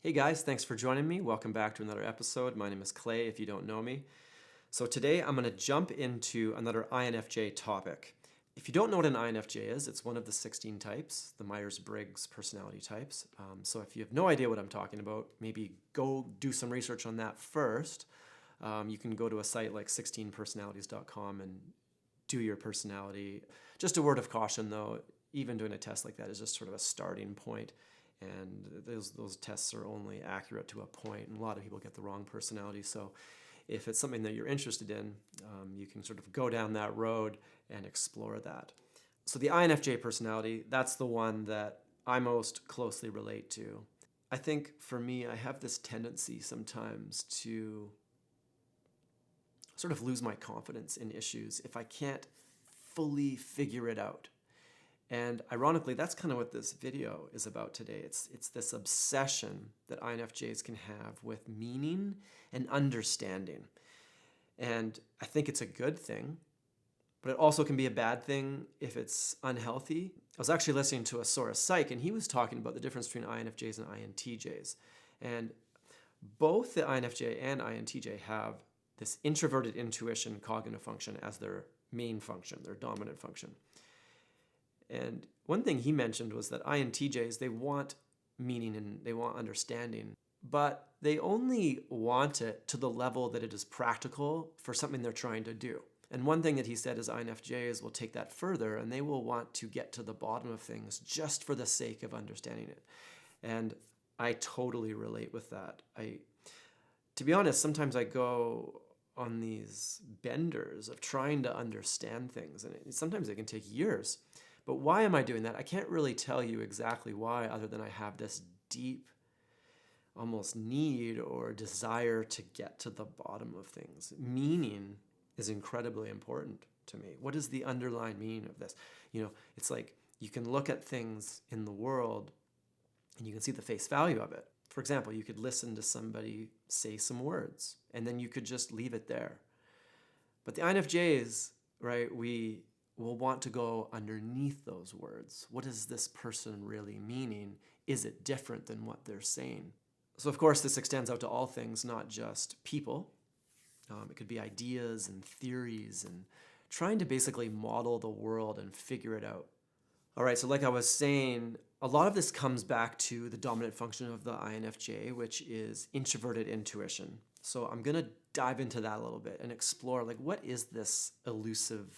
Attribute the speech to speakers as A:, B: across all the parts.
A: Hey guys, thanks for joining me. Welcome back to another episode. My name is Clay, if you don't know me. So today I'm going to jump into another INFJ topic. If you don't know what an INFJ is, it's one of the 16 types, the Meyers Briggs personality types. So if you have no idea what I'm talking about, maybe go do some research on that first. You can go to a site like 16personalities.com and do your personality. Just a word of caution though, even doing a test like that is just sort of a starting point. And those tests are only accurate to a point, and a lot of people get the wrong personality. So if it's something that you're interested in, you can sort of go down that road and explore that. So the INFJ personality, that's the one that I most closely relate to. I think for me, I have this tendency sometimes to sort of lose my confidence in issues if I can't fully figure it out. And ironically, that's kind of what this video is about today. It's this obsession that INFJs can have with meaning and understanding. And I think it's a good thing, but it also can be a bad thing if it's unhealthy. I was actually listening to a Source Psych, and he was talking about the difference between INFJs and INTJs. And both the INFJ and INTJ have this introverted intuition cognitive function as their main function, their dominant function. And one thing he mentioned was that INTJs, they want meaning and they want understanding, but they only want it to the level that it is practical for something they're trying to do. And one thing that he said is INFJs will take that further and they will want to get to the bottom of things just for the sake of understanding it. And I totally relate with that. To be honest, sometimes I go on these benders of trying to understand things, and sometimes it can take years. But why am I doing that? I can't really tell you exactly why, other than I have this deep, almost need or desire to get to the bottom of things. Meaning is incredibly important to me. What is the underlying meaning of this? It's like you can look at things in the world and you can see the face value of it. For example, you could listen to somebody say some words and then you could just leave it there. But the INFJs, right, we will want to go underneath those words. What is this person really meaning? Is it different than what they're saying? So of course, this extends out to all things, not just people. It could be ideas and theories and trying to basically model the world and figure it out. All right, so like I was saying, a lot of this comes back to the dominant function of the INFJ, which is introverted intuition. So I'm gonna dive into that a little bit and explore, like, what is this elusive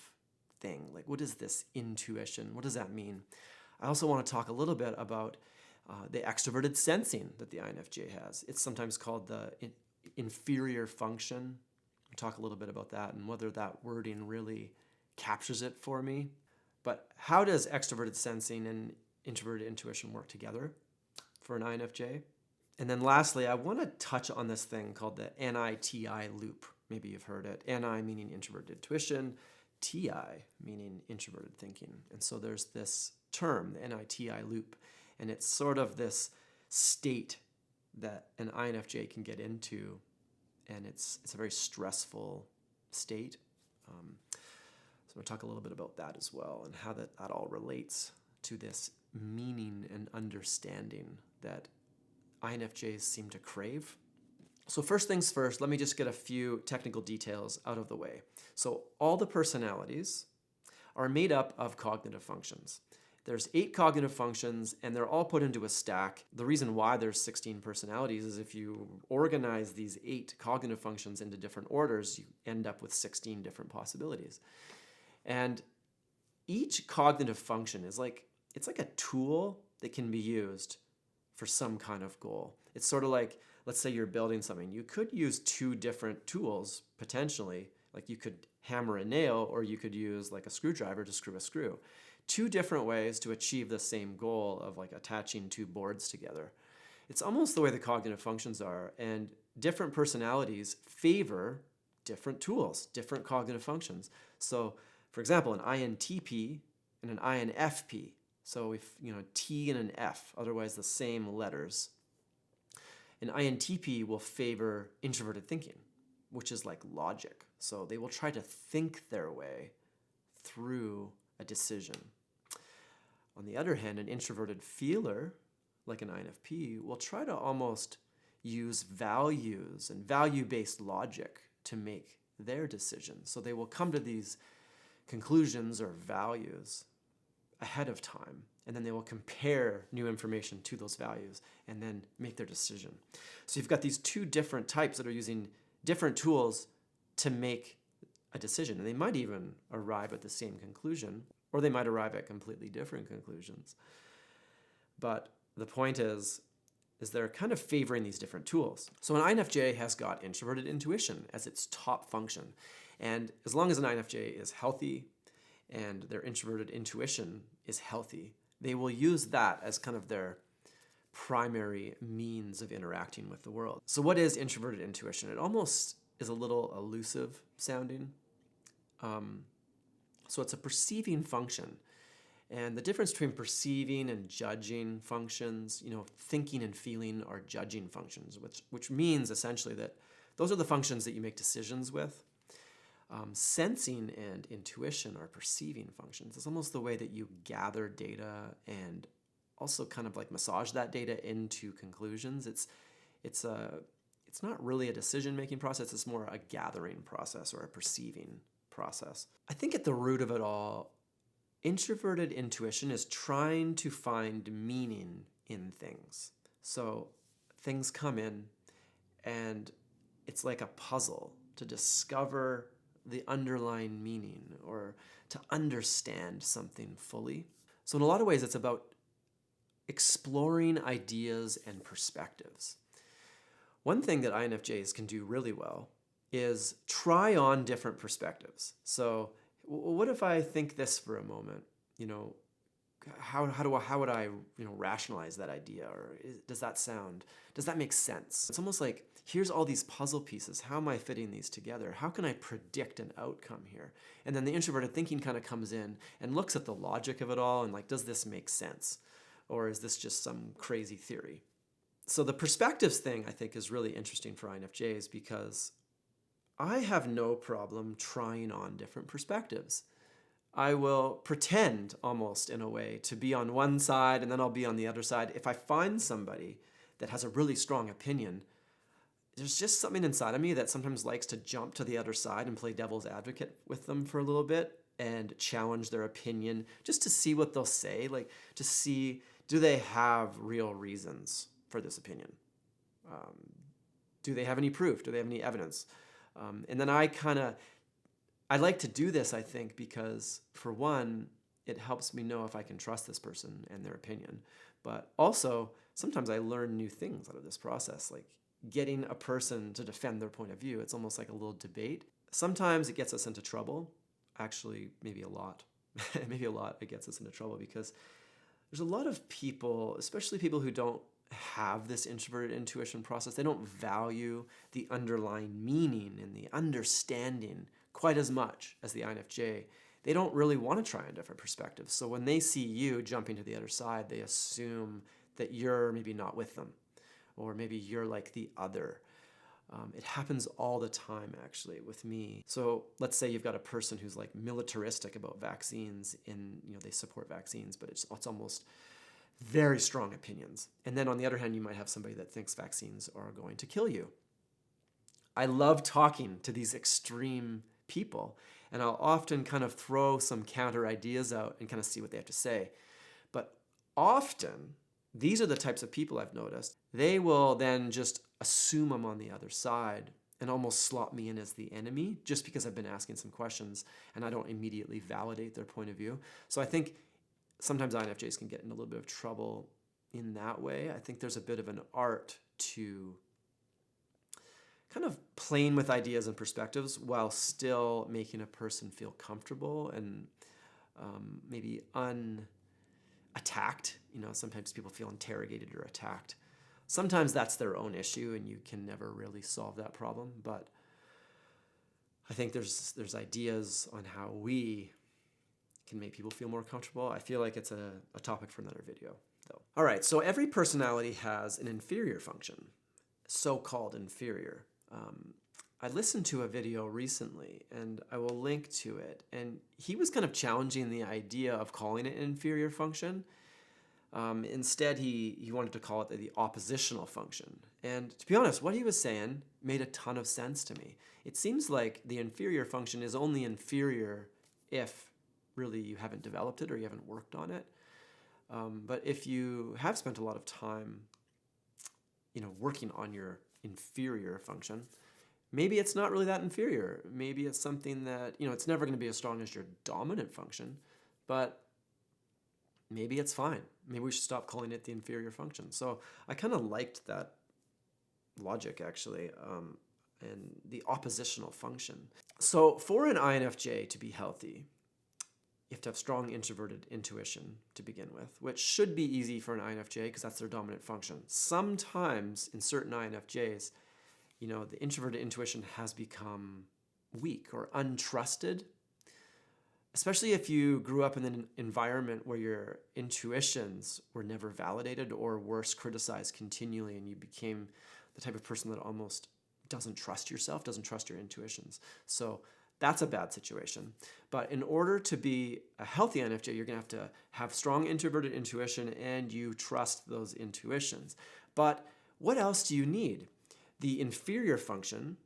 A: thing? Like, what is this intuition? What does that mean? I also want to talk a little bit about the extroverted sensing that the INFJ has. It's sometimes called the inferior function. I'll talk a little bit about that and whether that wording really captures it for me. But how does extroverted sensing and introverted intuition work together for an INFJ? And then lastly, I want to touch on this thing called the NITI loop. Maybe you've heard it. NI meaning introverted intuition, TI meaning introverted thinking. And so there's this term, the NITI loop, and it's sort of this state that an INFJ can get into, and it's a very stressful state. So we'll talk a little bit about that as well and how that all relates to this meaning and understanding that INFJs seem to crave. So first things first, let me just get a few technical details out of the way. So all the personalities are made up of cognitive functions. There's 8 cognitive functions and they're all put into a stack. The reason why there's 16 personalities is if you organize these 8 cognitive functions into different orders, you end up with 16 different possibilities. And each cognitive function is it's like a tool that can be used for some kind of goal. It's sort of like, let's say you're building something. You could use 2 different tools potentially. Like you could hammer a nail or you could use like a screwdriver to screw a screw. 2 different ways to achieve the same goal of like attaching 2 boards together. It's almost the way the cognitive functions are, and different personalities favor different tools, different cognitive functions. So for example, an INTP and an INFP. So if, T and an F, otherwise the same letters. An INTP will favor introverted thinking, which is like logic. So they will try to think their way through a decision. On the other hand, an introverted feeler like an INFP, will try to almost use values and value-based logic to make their decisions. So they will come to these conclusions or values ahead of time, and then they will compare new information to those values and then make their decision. So you've got these two different types that are using different tools to make a decision, and they might even arrive at the same conclusion, or they might arrive at completely different conclusions. But the point is they're kind of favoring these different tools. So an INFJ has got introverted intuition as its top function. And as long as an INFJ is healthy and their introverted intuition is healthy, they will use that as kind of their primary means of interacting with the world. So what is introverted intuition? It almost is a little elusive sounding. So it's a perceiving function. And the difference between perceiving and judging functions, thinking and feeling are judging functions, which means essentially that those are the functions that you make decisions with. Sensing and intuition are perceiving functions. It's almost the way that you gather data and also kind of like massage that data into conclusions. It's not really a decision-making process. It's more a gathering process or a perceiving process. I think at the root of it all, introverted intuition is trying to find meaning in things. So things come in and it's like a puzzle to discover the underlying meaning or to understand something fully. So in a lot of ways, it's about exploring ideas and perspectives. One thing that INFJs can do really well is try on different perspectives. So what if I think this for a moment? How would I rationalize that idea? Or does that make sense? It's almost like, here's all these puzzle pieces. How am I fitting these together? How can I predict an outcome here? And then the introverted thinking kind of comes in and looks at the logic of it all and does this make sense? Or is this just some crazy theory? So the perspectives thing, I think, is really interesting for INFJs because I have no problem trying on different perspectives. I will pretend almost in a way to be on one side and then I'll be on the other side. If I find somebody that has a really strong opinion, there's just something inside of me that sometimes likes to jump to the other side and play devil's advocate with them for a little bit and challenge their opinion just to see what they'll say, to see, do they have real reasons for this opinion? Do they have any proof? Do they have any evidence? And then I like to do this, I think, because for one, it helps me know if I can trust this person and their opinion. But also, sometimes I learn new things out of this process, like getting a person to defend their point of view. It's almost like a little debate. Sometimes it gets us into trouble. Actually, maybe a lot. Maybe a lot it gets us into trouble because there's a lot of people, especially people who don't have this introverted intuition process. They don't value the underlying meaning and the understanding quite as much as the INFJ. They don't really want to try on different perspectives. So when they see you jumping to the other side, they assume that you're maybe not with them, or maybe you're like the other. It happens all the time, actually, with me. So let's say you've got a person who's militaristic about vaccines, and they support vaccines, but it's almost very strong opinions. And then on the other hand, you might have somebody that thinks vaccines are going to kill you. I love talking to these extreme people, and I'll often kind of throw some counter ideas out and kind of see what they have to say. But often, these are the types of people I've noticed. They will then just assume I'm on the other side and almost slot me in as the enemy just because I've been asking some questions and I don't immediately validate their point of view. So I think sometimes INFJs can get in a little bit of trouble in that way. I think there's a bit of an art to kind of playing with ideas and perspectives while still making a person feel comfortable and maybe unattacked. Sometimes people feel interrogated or attacked. Sometimes that's their own issue and you can never really solve that problem. But I think there's ideas on how we can make people feel more comfortable. I feel like it's a topic for another video, though. All right, so every personality has an inferior function, so-called inferior. I listened to a video recently, and I will link to it, and he was kind of challenging the idea of calling it an inferior function. Instead, he wanted to call it the oppositional function. And to be honest, what he was saying made a ton of sense to me. It seems like the inferior function is only inferior if really you haven't developed it or you haven't worked on it. But if you have spent a lot of time, working on your inferior function, maybe it's not really that inferior. Maybe it's something that, it's never going to be as strong as your dominant function, but maybe it's fine. Maybe we should stop calling it the inferior function. So I kind of liked that logic, actually, and the oppositional function. So for an INFJ to be healthy, you have to have strong introverted intuition to begin with, which should be easy for an INFJ because that's their dominant function. Sometimes in certain INFJs, the introverted intuition has become weak or untrusted, especially if you grew up in an environment where your intuitions were never validated or worse, criticized continually, and you became the type of person that almost doesn't trust yourself, doesn't trust your intuitions. So that's a bad situation. But in order to be a healthy INFJ, you're going to have strong introverted intuition and you trust those intuitions. But what else do you need? The inferior function,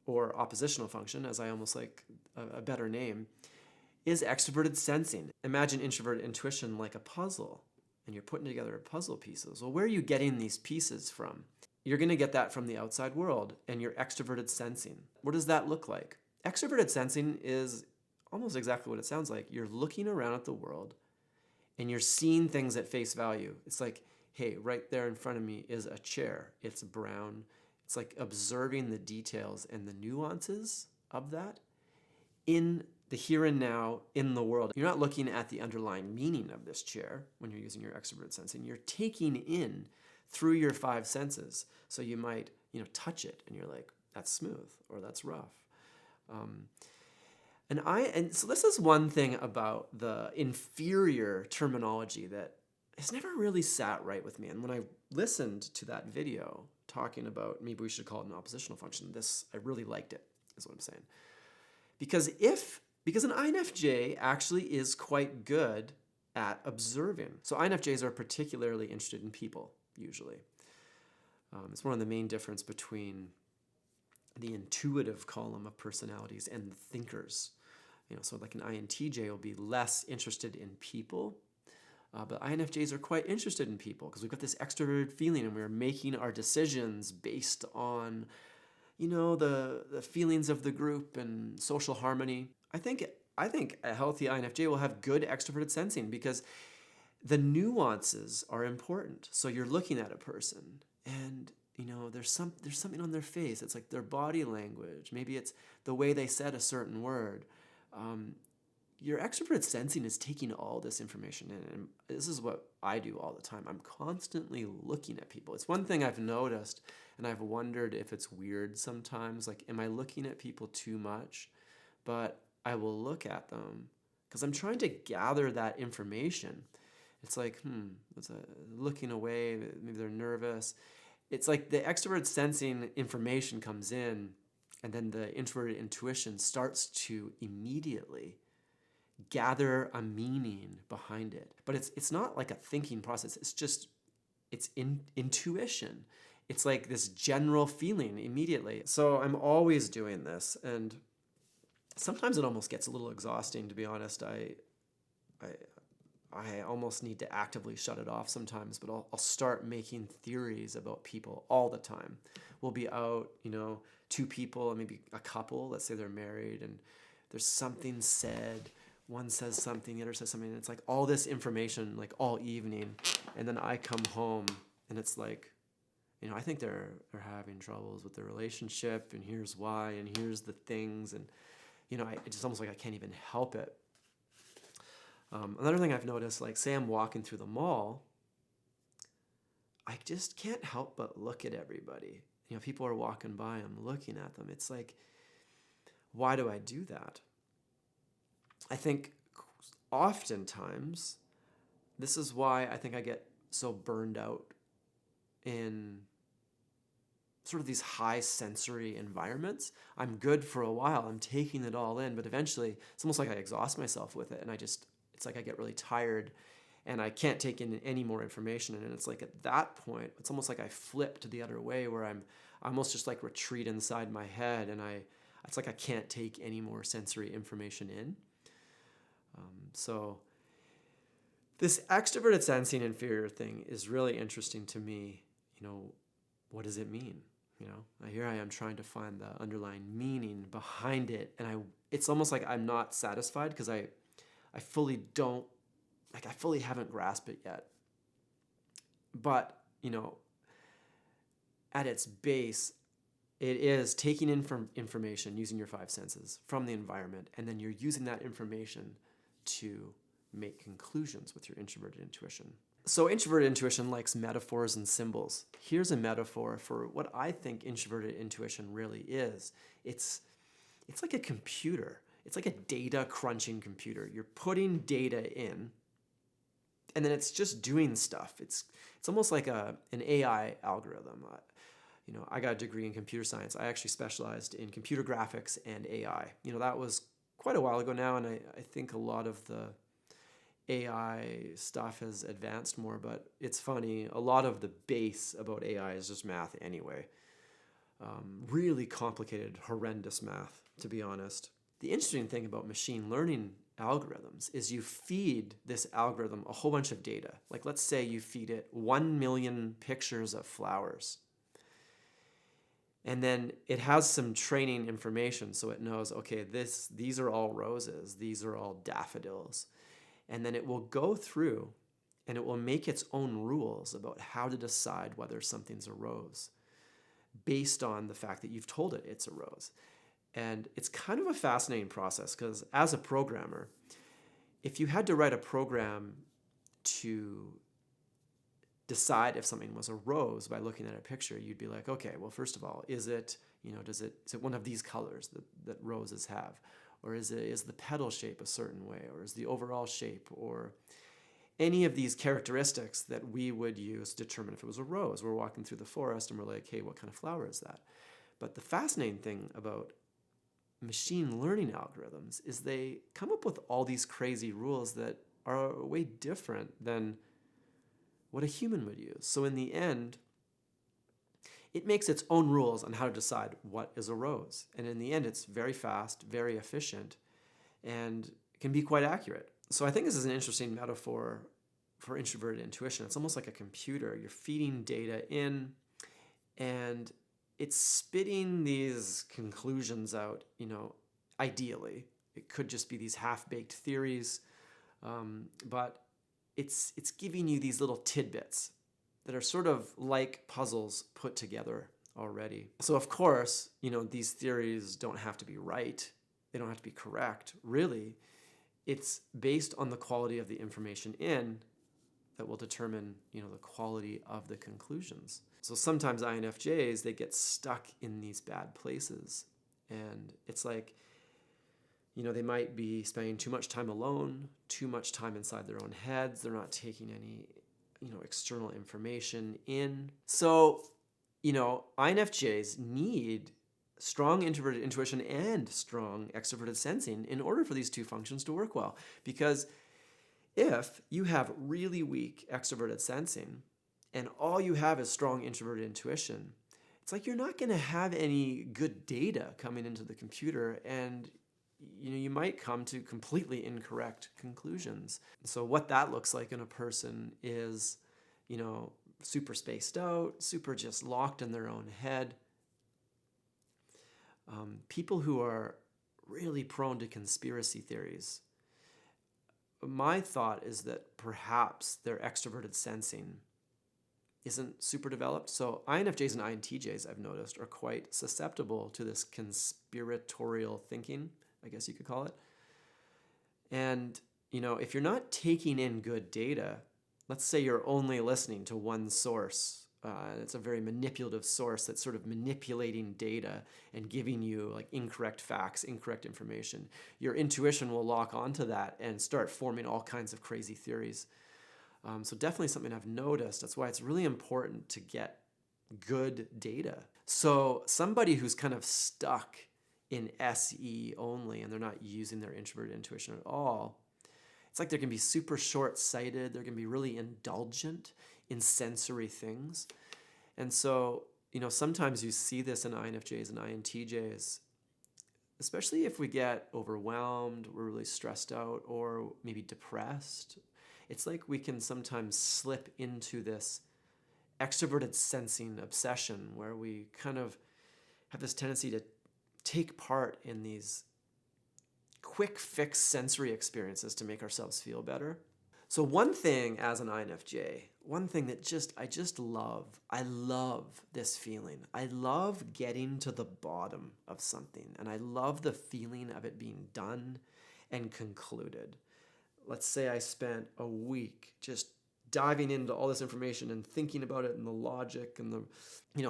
A: or oppositional function, as I almost like a better name, is extroverted sensing. Imagine introverted intuition like a puzzle, and you're putting together puzzle pieces. Well, where are you getting these pieces from? You're going to get that from the outside world and your extroverted sensing. What does that look like? Extroverted sensing is almost exactly what it sounds like. You're looking around at the world and you're seeing things at face value. It's like, hey, right there in front of me is a chair. It's brown. It's like observing the details and the nuances of that in the here and now in the world. You're not looking at the underlying meaning of this chair when you're using your extroverted sensing. You're taking in through your five senses. So you might, touch it and you're like, that's smooth or that's rough. And so this is one thing about the inferior terminology that has never really sat right with me. And when I listened to that video talking about maybe we should call it an oppositional function, I really liked it, is what I'm saying. Because an INFJ actually is quite good at observing. So INFJs are particularly interested in people, usually. It's one of the main difference between the intuitive column of personalities and the thinkers. So like an INTJ will be less interested in people, but INFJs are quite interested in people because we've got this extroverted feeling and we're making our decisions based on, the feelings of the group and social harmony. I think a healthy INFJ will have good extroverted sensing because the nuances are important. So you're looking at a person and there's something on their face. It's like their body language. Maybe it's the way they said a certain word. Your extroverted sensing is taking all this information in. And this is what I do all the time. I'm constantly looking at people. It's one thing I've noticed, and I've wondered if it's weird sometimes. Like, am I looking at people too much? But I will look at them because I'm trying to gather that information. It's like, looking away, maybe they're nervous. It's like the extroverted sensing information comes in, and then the introverted intuition starts to immediately gather a meaning behind it. But it's not like a thinking process. It's intuition. It's like this general feeling immediately. So I'm always doing this, and sometimes it almost gets a little exhausting, to be honest. I almost need to actively shut it off sometimes, but I'll start making theories about people all the time. We'll be out, two people, maybe a couple, let's say they're married, and there's something said. One says something, the other says something, and it's like all this information, like all evening, and then I come home, and it's like, I think they're having troubles with their relationship, and here's why, and here's the things, and it's just almost like I can't even help it. Another thing I've noticed, like say I'm walking through the mall, I just can't help but look at everybody. People are walking by, I'm looking at them. It's like, why do I do that? I think oftentimes, this is why I think I get so burned out in sort of these high sensory environments. I'm good for a while, I'm taking it all in, but eventually it's almost like I exhaust myself with it, and it's like I get really tired and I can't take in any more information. And it's like at that point, it's almost like I flip to the other way where I'm almost just like retreat inside my head, and it's like I can't take any more sensory information in. So this extroverted sensing inferior thing is really interesting to me. What does it mean? Here I am trying to find the underlying meaning behind it, and it's almost like I'm not satisfied because I fully don't, like I fully haven't grasped it yet. But, at its base, it is taking in from information using your five senses from the environment, and then you're using that information to make conclusions with your introverted intuition. So introverted intuition likes metaphors and symbols. Here's a metaphor for what I think introverted intuition really is. It's like a computer. It's like a data crunching computer. You're putting data in, and then it's just doing stuff. It's almost like an AI algorithm. I got a degree in computer science. I actually specialized in computer graphics and AI. That was quite a while ago now, and I think a lot of the AI stuff has advanced more, but it's funny, a lot of the base about AI is just math anyway. Really complicated, horrendous math, to be honest. The interesting thing about machine learning algorithms is you feed this algorithm a whole bunch of data. Like let's say you feed it 1 million pictures of flowers. And then it has some training information, so it knows, okay, these are all roses, these are all daffodils. And then it will go through and it will make its own rules about how to decide whether something's a rose based on the fact that you've told it it's a rose. And it's kind of a fascinating process because as a programmer, if you had to write a program to decide if something was a rose by looking at a picture, you'd be like, okay, well, first of all, is it one of these colors that roses have? Or is the petal shape a certain way? Or is the overall shape? Or any of these characteristics that we would use to determine if it was a rose. We're walking through the forest and we're like, hey, what kind of flower is that? But the fascinating thing about machine learning algorithms is they come up with all these crazy rules that are way different than what a human would use. So in the end, it makes its own rules on how to decide what is a rose. And in the end, it's very fast, very efficient, and can be quite accurate. So I think this is an interesting metaphor for introverted intuition. It's almost like a computer. You're feeding data in, and it's spitting these conclusions out, ideally. It could just be these half-baked theories, but it's giving you these little tidbits that are sort of like puzzles put together already. So of course, these theories don't have to be right. They don't have to be correct. Really, it's based on the quality of the information in that will determine, the quality of the conclusions. So sometimes INFJs, they get stuck in these bad places. And it's like, they might be spending too much time alone, too much time inside their own heads. They're not taking any external information in. So, INFJs need strong introverted intuition and strong extroverted sensing in order for these two functions to work well. Because if you have really weak extroverted sensing and all you have is strong introverted intuition, it's like you're not going to have any good data coming into the computer, and you might come to completely incorrect conclusions. So what that looks like in a person is, super spaced out, super just locked in their own head. People who are really prone to conspiracy theories. My thought is that perhaps their extroverted sensing isn't super developed. So INFJs and INTJs, I've noticed, are quite susceptible to this conspiratorial thinking, I guess you could call it. And, if you're not taking in good data, let's say you're only listening to one source, it's a very manipulative source that's sort of manipulating data and giving you like incorrect facts, incorrect information. Your intuition will lock onto that and start forming all kinds of crazy theories. So definitely something I've noticed. That's why it's really important to get good data. So somebody who's kind of stuck in SE only and they're not using their introverted intuition at all, it's It's like they can be super short-sighted. They're going to be really indulgent in sensory things. And so, sometimes you see this in INFJs and INTJs, especially if we get overwhelmed, we're really stressed out, or maybe depressed. It's like we can sometimes slip into this extroverted sensing obsession where we kind of have this tendency to take part in these quick fix sensory experiences to make ourselves feel better. So one thing as an INFJ, one thing that I just love, I love this feeling. I love getting to the bottom of something, and I love the feeling of it being done and concluded. Let's say I spent a week just diving into all this information and thinking about it and the logic and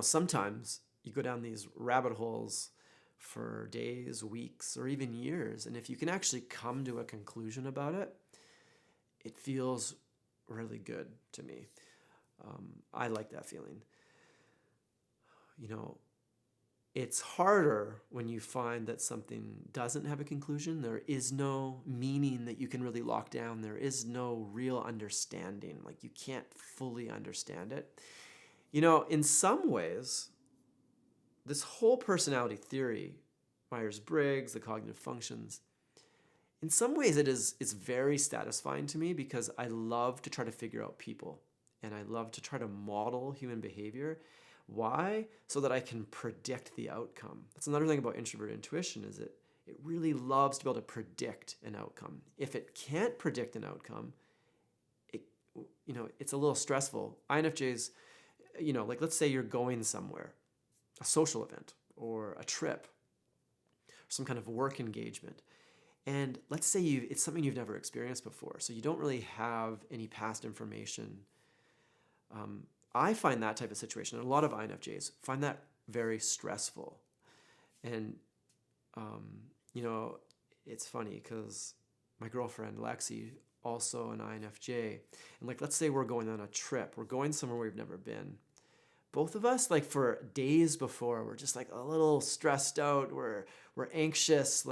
A: sometimes you go down these rabbit holes for days, weeks, or even years. And if you can actually come to a conclusion about it, it feels really good to me. I like that feeling. It's harder when you find that something doesn't have a conclusion. There is no meaning that you can really lock down. There is no real understanding. Like, you can't fully understand it. In some ways, this whole personality theory, Meyers Briggs, the cognitive functions, in some ways it's very satisfying to me because I love to try to figure out people and I love to try to model human behavior. Why? So that I can predict the outcome. That's another thing about introverted intuition is it really loves to be able to predict an outcome. If it can't predict an outcome, it's a little stressful. INFJs, like let's say you're going somewhere, a social event or a trip, some kind of work engagement. And let's say it's something you've never experienced before, so you don't really have any past information. I find that type of situation, and a lot of INFJs find that very stressful. And, it's funny because my girlfriend, Lexi, also an INFJ, and let's say we're going on a trip, we're going somewhere we've never been. Both of us, for days before, we're just a little stressed out, we're anxious,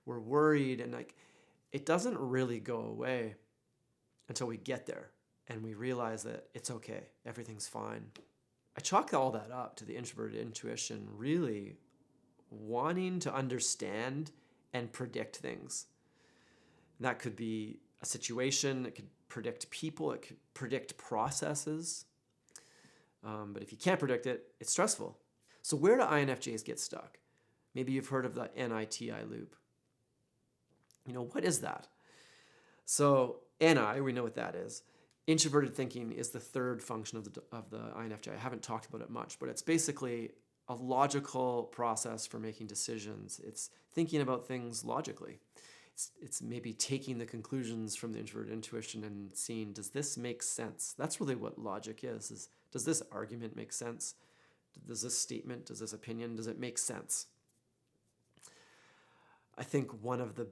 A: we're worried, and it doesn't really go away until we get there and we realize that it's okay, everything's fine. I chalk all that up to the introverted intuition really wanting to understand and predict things. And that could be a situation, it could predict people, it could predict processes. But if you can't predict it, it's stressful. So where do INFJs get stuck? Maybe you've heard of the NITI loop. What is that? So NI, we know what that is. Introverted thinking is the third function of the INFJ. I haven't talked about it much, but it's basically a logical process for making decisions. It's thinking about things logically. It's maybe taking the conclusions from the introverted intuition and seeing, does this make sense? That's really what logic is does this argument make sense? Does this statement, does this opinion, does it make sense? I think one of the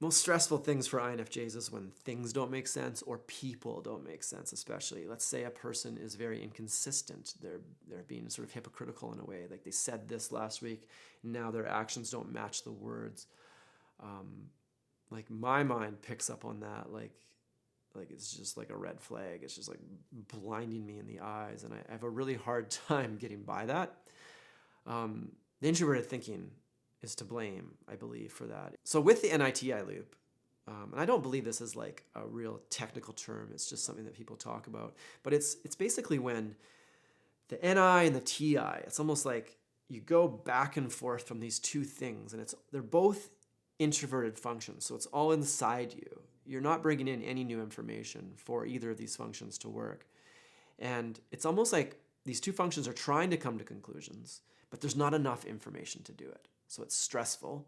A: most stressful things for INFJs is when things don't make sense or people don't make sense, especially. Let's say a person is very inconsistent. They're being sort of hypocritical in a way. Like they said this last week, now their actions don't match the words. My mind picks up on that. It's just like a red flag. It's just blinding me in the eyes. And I have a really hard time getting by that. The introverted thinking is to blame, I believe, for that. So with the NITI loop, and I don't believe this is a real technical term, it's just something that people talk about, but it's basically when the NI and the TI, it's almost like you go back and forth from these two things, and they're both introverted functions, so it's all inside you. You're not bringing in any new information for either of these functions to work. And it's almost like these two functions are trying to come to conclusions, but there's not enough information to do it. So it's stressful.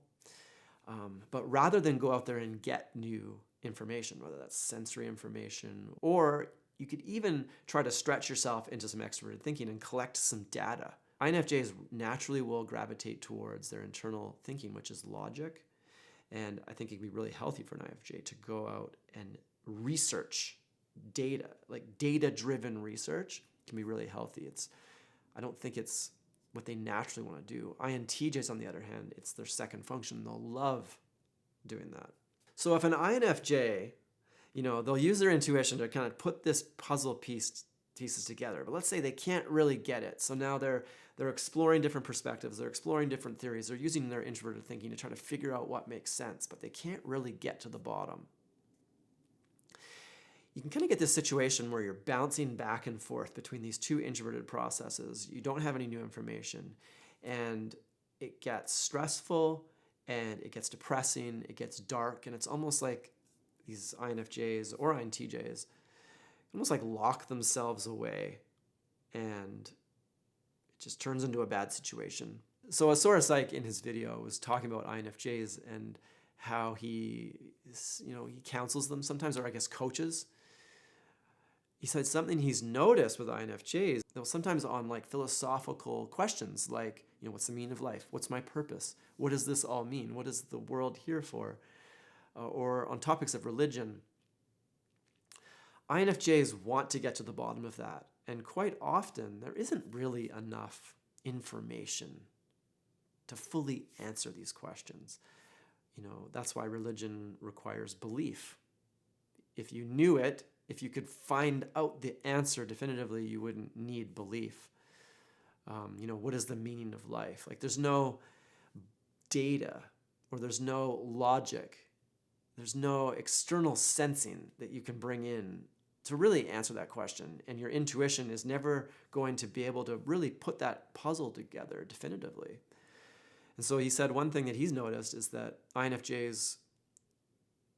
A: But rather than go out there and get new information, whether that's sensory information, or you could even try to stretch yourself into some extroverted thinking and collect some data. INFJs naturally will gravitate towards their internal thinking, which is logic. And I think it can be really healthy for an INFJ to go out and research data, data-driven research can be really healthy. I don't think it's what they naturally want to do. INTJs, on the other hand, it's their second function. They'll love doing that. So if an INFJ they'll use their intuition to kind of put this puzzle pieces together. But let's say they can't really get it. So now they're exploring different perspectives. They're exploring different theories. They're using their introverted thinking to try to figure out what makes sense, but they can't really get to the bottom. You can kind of get this situation where you're bouncing back and forth between these two introverted processes. You don't have any new information, and it gets stressful, and it gets depressing, it gets dark, and it's almost like these INFJs or INTJs almost like lock themselves away, and it just turns into a bad situation. So Asura Psych in his video was talking about INFJs and how he counsels them sometimes, or I guess coaches. He said something he's noticed with INFJs, they'll sometimes on like philosophical questions like, what's the meaning of life? What's my purpose? What does this all mean? What is the world here for? Or on topics of religion. INFJs want to get to the bottom of that. And quite often, there isn't really enough information to fully answer these questions. That's why religion requires belief. If you knew it, if you could find out the answer definitively, you wouldn't need belief. What is the meaning of life? Like, there's no data, or there's no logic. There's no external sensing that you can bring in to really answer that question. And your intuition is never going to be able to really put that puzzle together definitively. And so he said one thing that he's noticed is that INFJs,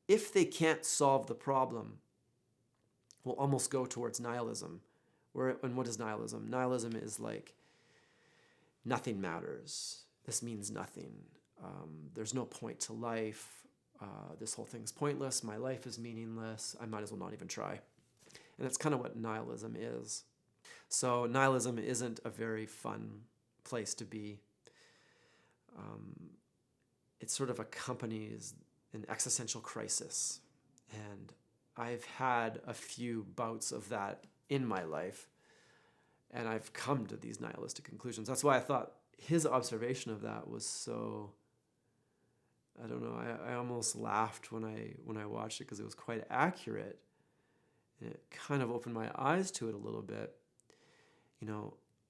A: if they can't solve the problem, will almost go towards nihilism. And what is nihilism? Nihilism is like, nothing matters. This means nothing. There's no point to life. This whole thing's pointless. My life is meaningless. I might as well not even try. And that's kind of what nihilism is. So nihilism isn't a very fun place to be. It sort of accompanies an existential crisis. And I've had a few bouts of that in my life, and I've come to these nihilistic conclusions. That's why I thought his observation of that was so, I don't know, I almost laughed when I watched it because it was quite accurate, and it kind of opened my eyes to it a little bit.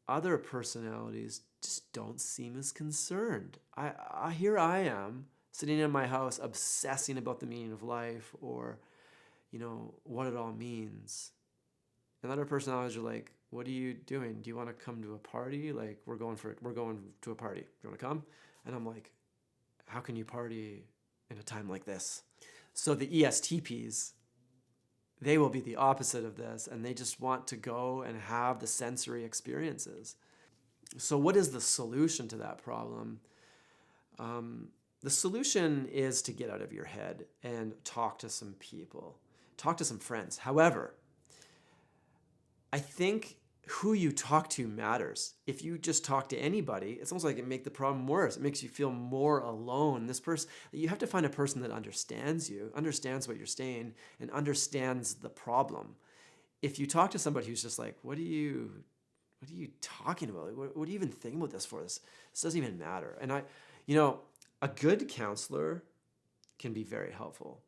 A: Other personalities just don't seem as concerned. Here I am sitting in my house obsessing about the meaning of life, or what it all means. And other personalities are like, what are you doing? Do you want to come to a party? Like, we're going to a party. You want to come? And I'm like, how can you party in a time like this? So the ESTPs, they will be the opposite of this, and they just want to go and have the sensory experiences. So what is the solution to that problem? The solution is to get out of your head and talk to some people. Talk to some friends. However, I think who you talk to matters. If you just talk to anybody, it's almost like it makes the problem worse. It makes you feel more alone. You have to find a person that understands you, understands what you're saying, and understands the problem. If you talk to somebody who's just like, what are you talking about? What do you even think about this for? This doesn't even matter. And a good counselor can be very helpful.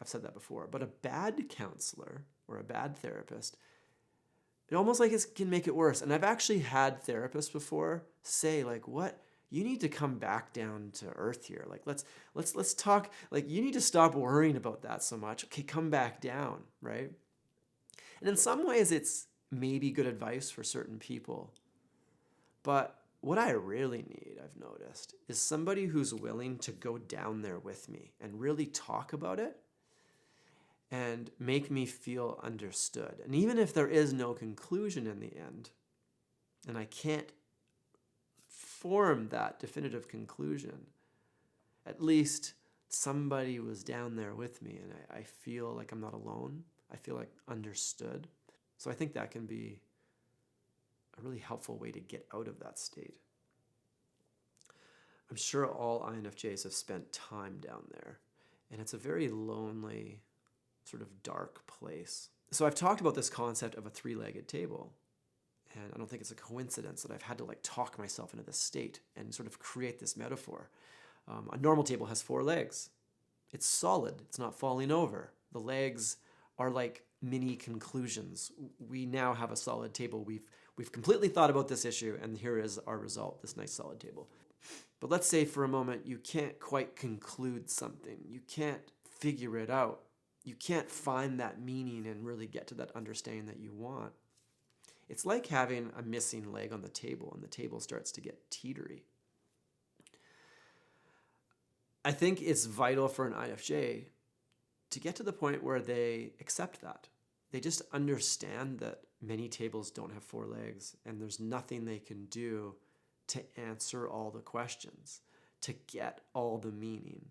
A: I've said that before. But a bad counselor or a bad therapist, it almost like it can make it worse. And I've actually had therapists before say, like, what? You need to come back down to earth here. Like, let's talk. Like, you need to stop worrying about that so much. Okay, come back down, right? And in some ways, it's maybe good advice for certain people. But what I really need, I've noticed, is somebody who's willing to go down there with me and really talk about it and make me feel understood. And even if there is no conclusion in the end, and I can't form that definitive conclusion, at least somebody was down there with me, and I feel like I'm not alone. I feel like understood. So I think that can be a really helpful way to get out of that state. I'm sure all INFJs have spent time down there, and it's a very lonely, sort of dark place. So I've talked about this concept of a three-legged table, and I don't think it's a coincidence that I've had to talk myself into this state and sort of create this metaphor. A normal table has 4 legs. It's solid. It's not falling over. The legs are like mini conclusions. We now have a solid table. We've completely thought about this issue, and here is our result, this nice solid table. But let's say for a moment you can't quite conclude something. You can't figure it out. You can't find that meaning and really get to that understanding that you want. It's like having a missing leg on the table, and the table starts to get teetery. I think it's vital for an INFJ to get to the point where they accept that. They just understand that many tables don't have 4 legs, and there's nothing they can do to answer all the questions, to get all the meaning,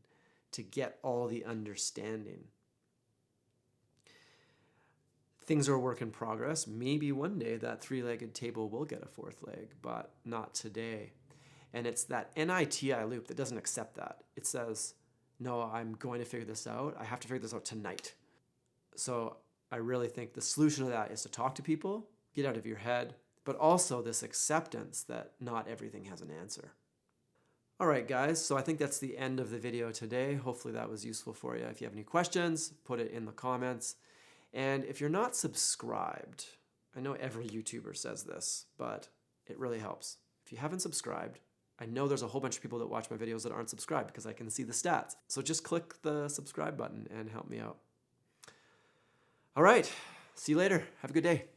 A: to get all the understanding. Things are a work in progress. Maybe one day that 3-legged table will get a 4th leg, but not today. And it's that NITI loop that doesn't accept that. It says, no, I'm going to figure this out. I have to figure this out tonight. So I really think the solution to that is to talk to people, get out of your head, but also this acceptance that not everything has an answer. All right, guys, so I think that's the end of the video today. Hopefully that was useful for you. If you have any questions, put it in the comments. And if you're not subscribed, I know every YouTuber says this, but it really helps. If you haven't subscribed, I know there's a whole bunch of people that watch my videos that aren't subscribed because I can see the stats. So just click the subscribe button and help me out. All right, see you later. Have a good day.